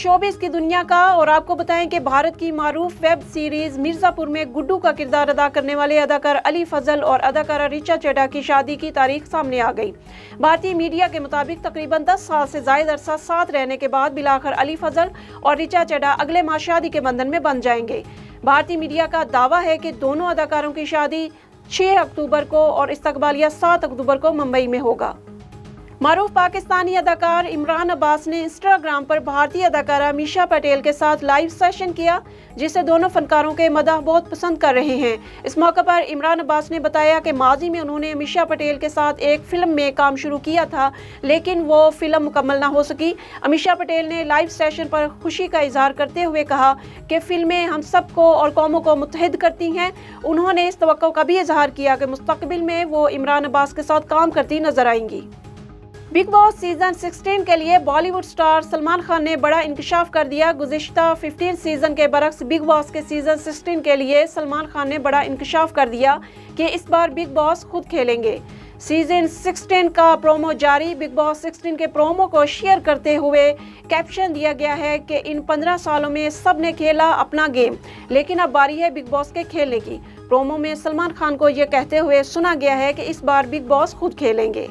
Showbiz की दुनिया का, और आपको बताएं कि भारत की मारूफ वेब सीरीज मिर्जापुर में गुड्डू का किरदार अदा करने वाले अदाकार अली फजल और अदाकारा रिचा चड्ढा की शादी की तारीख सामने आ गई। भारतीय मीडिया के मुताबिक तकरीबन 10 साल से ज्यादा अरसा साथ रहने के बाद बिलाखिर अली फजल और रिचा चड्ढा अगले माह शादी के बंधन में बंध जाएंगे। भारतीय मीडिया का दावा है कि दोनों अदाकारों की शादी 6 अक्टूबर को और इस्तकबालिया 7 अक्टूबर को मुंबई में होगा। मारूफ पाकिस्तानी अदाकार इमरान अब्बास ने इंस्टाग्राम पर भारतीय अदाकारा मीशा पटेल के साथ लाइव सेशन किया, जिसे दोनों फनकारों के मदाह बहुत पसंद कर रहे हैं। इस मौके पर इमरान अब्बास ने बताया कि माजी में उन्होंने मीशा पटेल के साथ एक फिल्म में काम शुरू किया था, लेकिन वो फिल्म मुकम्मल ना हो सकी। मीशा पटेल ने लाइव सेशन पर खुशी का इजहार करते हुए कहा कि फिल्में हम सबको और कौमों को मुत्तहिद करती हैं। उन्होंने इस तवक्को का भी इजहार किया कि मुस्तकबिल में वो इमरान अब्बास के साथ काम करती नजर आएंगी। बिग बॉस सीजन 16 के लिए बॉलीवुड स्टार सलमान खान ने बड़ा इंकशाफ कर दिया। गुज़िश्ता 15 सीजन के बरक्स बिग बॉस के सीजन 16 के लिए सलमान खान ने बड़ा इंकशाफ कर दिया कि इस बार बिग बॉस खुद खेलेंगे। सीजन 16 का प्रोमो जारी। बिग बॉस 16 के प्रोमो को शेयर करते हुए कैप्शन दिया गया है कि इन 15 सालों में सब ने खेला अपना गेम, लेकिन अब बारी है बिग बॉस के खेलने की। प्रोमो में सलमान खान को यह कहते हुए सुना गया है कि इस बार बिग बॉस खुद खेलेंगे।